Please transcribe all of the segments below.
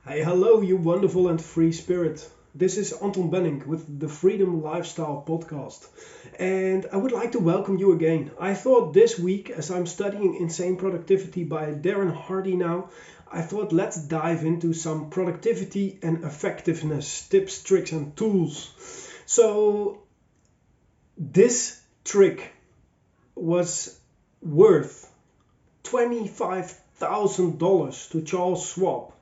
Hey, hello, you wonderful and free spirit. This is Anton Bennink with the Freedom Lifestyle Podcast. And I would like to welcome you again. I thought this week, as I'm studying Insane Productivity by Darren Hardy now, I thought let's dive into some productivity and effectiveness tips, tricks, and tools. So, this trick was worth $25,000 to Charles Schwab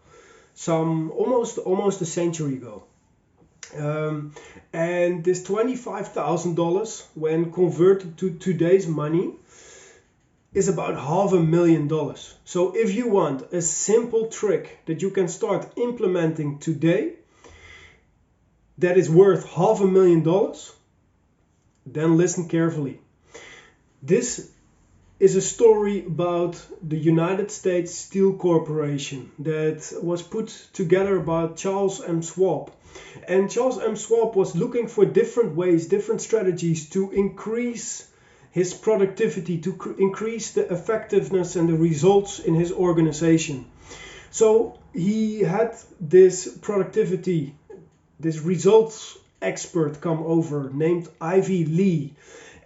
some almost a century ago. And this $25,000, when converted to today's money, is about $500,000. So if you want a simple trick that you can start implementing today that is worth $500,000, then listen carefully. This is a story about the United States Steel Corporation that was put together by Charles M. Schwab. And Charles M. Schwab was looking for different ways, different strategies to increase his productivity, to increase the effectiveness and the results in his organization. So he had this productivity, this results expert come over named Ivy Lee.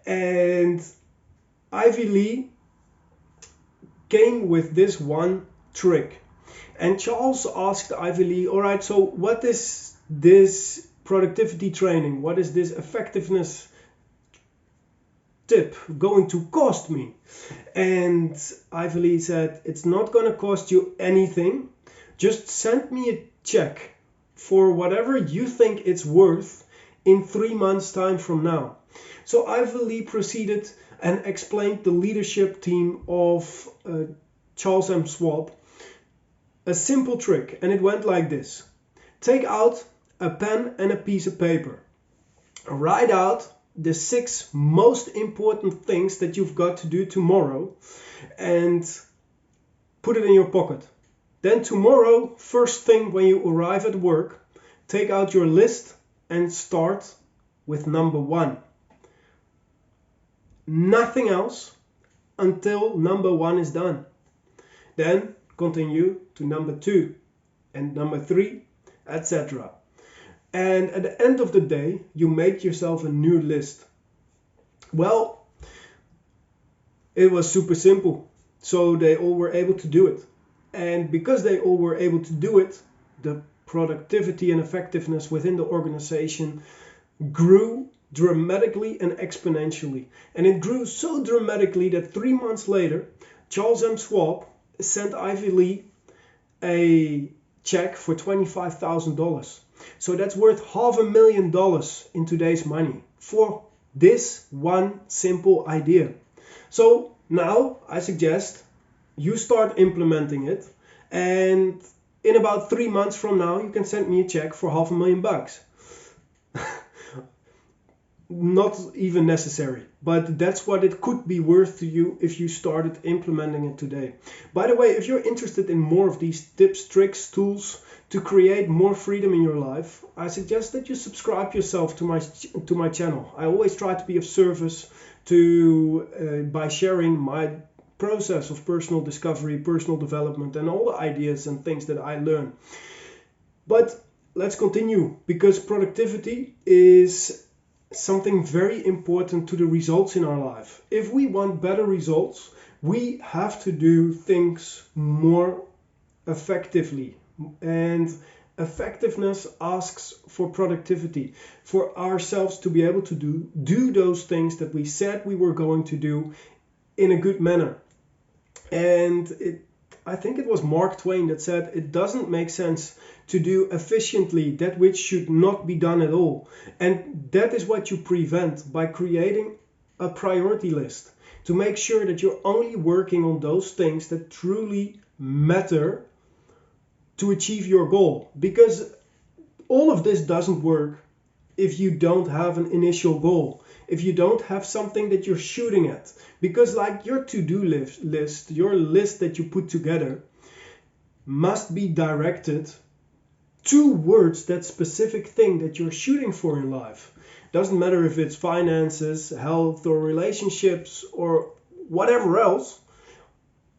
And Ivy Lee came with this one trick. And Charles asked Ivy Lee, all right, so what is this productivity training? What is this effectiveness tip going to cost me? And Ivy Lee said, it's not going to cost you anything. Just send me a check for whatever you think it's worth in 3 months' time from now. So Ivy Lee proceeded and explained the leadership team of Charles M. Schwab a simple trick, and it went like this. Take out a pen and a piece of paper. Write out the 6 most important things that you've got to do tomorrow and put it in your pocket. Then tomorrow, first thing when you arrive at work, take out your list and start with number 1. Nothing else until number 1 is done. Then continue to number 2 and number 3, etc. And at the end of the day, you make yourself a new list. Well, it was super simple. So they all were able to do it. And because they all were able to do it, the productivity and effectiveness within the organization grew dramatically and exponentially. And it grew so dramatically that 3 months later, Charles M. Schwab sent Ivy Lee a check for $25,000. So that's worth $500,000 in today's money for this one simple idea. So now I suggest you start implementing it, and in about 3 months from now you can send me a check for $500,000. Not even necessary, but that's what it could be worth to you if you started implementing it today. By the way, if you're interested in more of these tips, tricks, tools to create more freedom in your life, I suggest that you subscribe yourself to my channel. I always try to be of service to by sharing my process of personal discovery, personal development, and all the ideas and things that I learn. But let's continue, because productivity is something very important to the results in our life. If we want better results, we have to do things more effectively. And effectiveness asks for productivity, for ourselves to be able to do those things that we said we were going to do in a good manner. And I think it was Mark Twain that said, it doesn't make sense to do efficiently that which should not be done at all. And that is what you prevent by creating a priority list, to make sure that you're only working on those things that truly matter to achieve your goal. Because all of this doesn't work if you don't have an initial goal, if you don't have something that you're shooting at. Because like your to-do list, your list that you put together must be directed towards that specific thing that you're shooting for in life. Doesn't matter if it's finances, health, or relationships, or whatever else.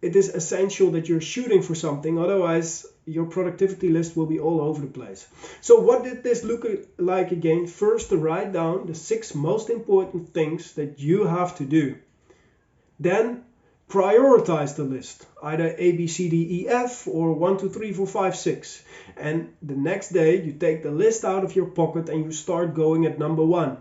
It is essential that you're shooting for something. Otherwise, your productivity list will be all over the place. So what did this look like again? First, to write down the 6 most important things that you have to do. Then prioritize the list, either A, B, C, D, E, F, or 1, 2, 3, 4, 5, 6. And the next day you take the list out of your pocket and you start going at number 1.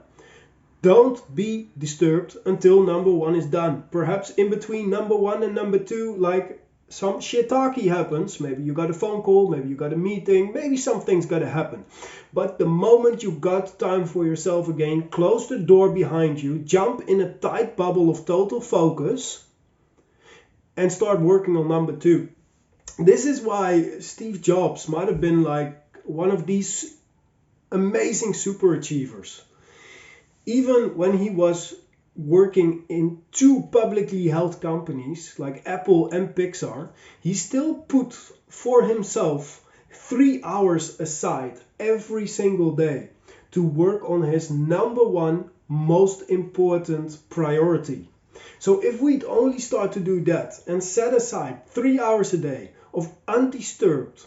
Don't be disturbed until number 1 is done. Perhaps in between number 1 and number 2, like some shiitake happens. Maybe you got a phone call, maybe you got a meeting, maybe something's got to happen. But the moment you got time for yourself again, close the door behind you, jump in a tight bubble of total focus, and start working on number 2. This is why Steve Jobs might have been like one of these amazing super achievers. Even when he was working in 2 publicly held companies like Apple and Pixar, he still put for himself 3 hours aside every single day to work on his number 1 most important priority. So if we'd only start to do that and set aside 3 hours a day of undisturbed,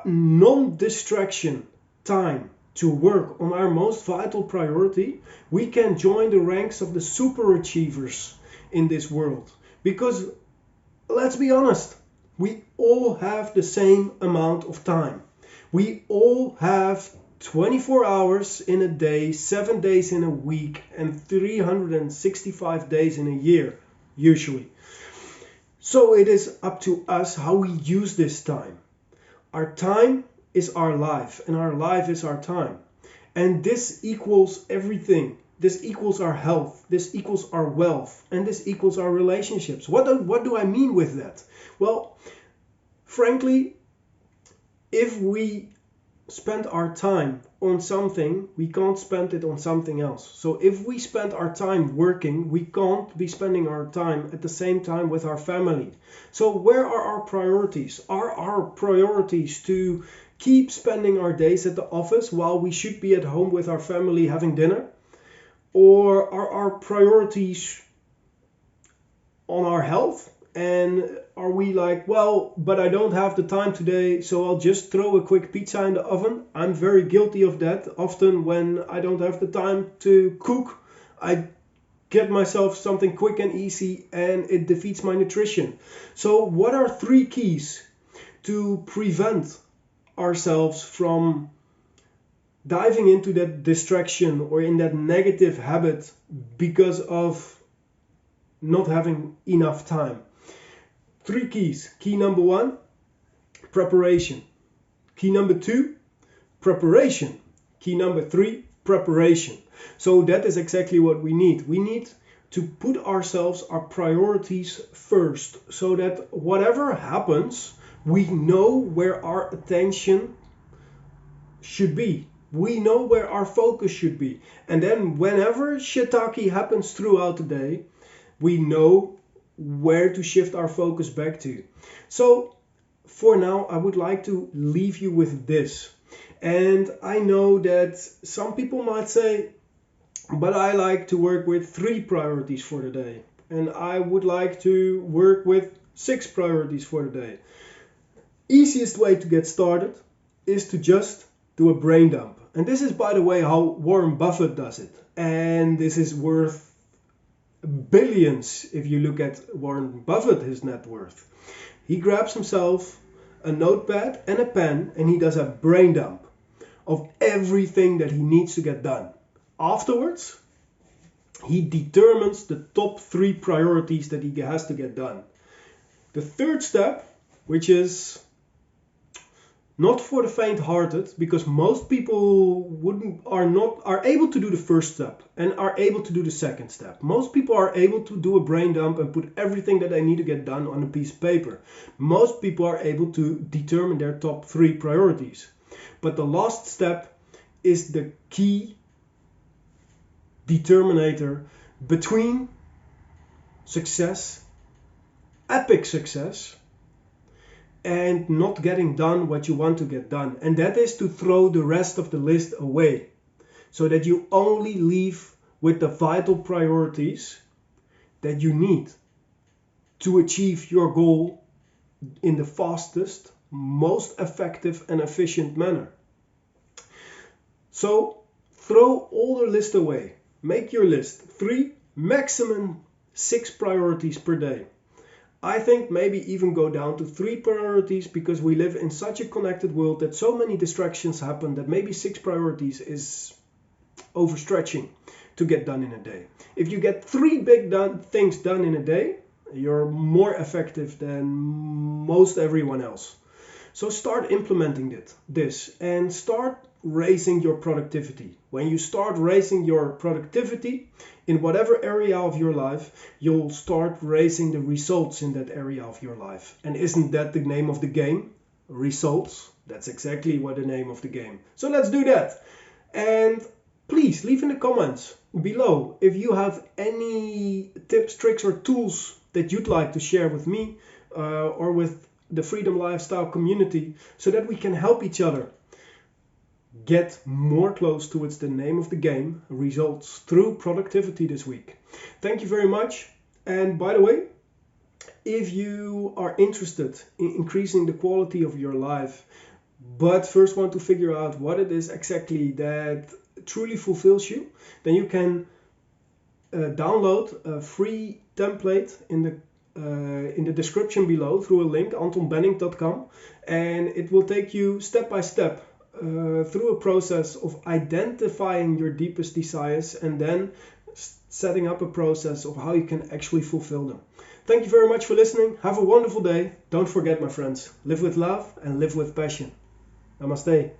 non-distraction time to work on our most vital priority, we can join the ranks of the super achievers in this world. Because let's be honest, we all have the same amount of time. We all have 24 hours in a day, 7 days in a week, and 365 days in a year, usually. So it is up to us how we use this time. Our time is our life, and our life is our time. And this equals everything. This equals our health, this equals our wealth, and this equals our relationships. What do I mean with that? Well, frankly, if we spend our time on something, we can't spend it on something else. So if we spend our time working, we can't be spending our time at the same time with our family. So where are our priorities? Are our priorities to keep spending our days at the office while we should be at home with our family having dinner? Or are our priorities on our health? And are we like, well, but I don't have the time today, so I'll just throw a quick pizza in the oven? I'm very guilty of that. Often when I don't have the time to cook, I get myself something quick and easy, and it defeats my nutrition. So what are 3 keys to prevent ourselves from diving into that distraction or in that negative habit because of not having enough time? 3 keys. Key number 1, preparation. Key number 2, preparation. Key number 3, preparation. So that is exactly what we need. We need to put ourselves, our priorities first, so that whatever happens, we know where our attention should be. We know where our focus should be. And then whenever shiitake happens throughout the day, we know where to shift our focus back to. So for now, I would like to leave you with this. And I know that some people might say, but I like to work with 3 priorities for the day. And I would like to work with 6 priorities for the day. Easiest way to get started is to just do a brain dump. And this is, by the way, how Warren Buffett does it. And this is worth billions if you look at Warren Buffett, his net worth. He grabs himself a notepad and a pen and he does a brain dump of everything that he needs to get done. Afterwards, he determines the top 3 priorities that he has to get done. The third step, which is not for the faint-hearted, because most people are able to do the first step and are able to do the second step. Most people are able to do a brain dump and put everything that they need to get done on a piece of paper. Most people are able to determine their top 3 priorities. But the last step is the key determinator between success, epic success, and not getting done what you want to get done. And that is to throw the rest of the list away, so that you only leave with the vital priorities that you need to achieve your goal in the fastest, most effective and efficient manner. So throw all the list away. Make your list 3, maximum 6 priorities per day. I think maybe even go down to 3 priorities, because we live in such a connected world that so many distractions happen that maybe 6 priorities is overstretching to get done in a day. If you get 3 big things done in a day, you're more effective than most everyone else. So start implementing this and start raising your productivity. When you start raising your productivity in whatever area of your life, you'll start raising the results in that area of your life. And isn't that the name of the game? Results. That's exactly what the name of the game. So let's do that. And please leave in the comments below if you have any tips, tricks or tools that you'd like to share with me or with the Freedom Lifestyle community, so that we can help each other get more close towards the name of the game, results through productivity this week. Thank you very much. And by the way, if you are interested in increasing the quality of your life, but first want to figure out what it is exactly that truly fulfills you, then you can download a free template in the description below through a link, antonbennink.com, and it will take you step by step through a process of identifying your deepest desires and then setting up a process of how you can actually fulfill them. Thank you very much for listening. Have a wonderful day. Don't forget, my friends, live with love and live with passion. Namaste.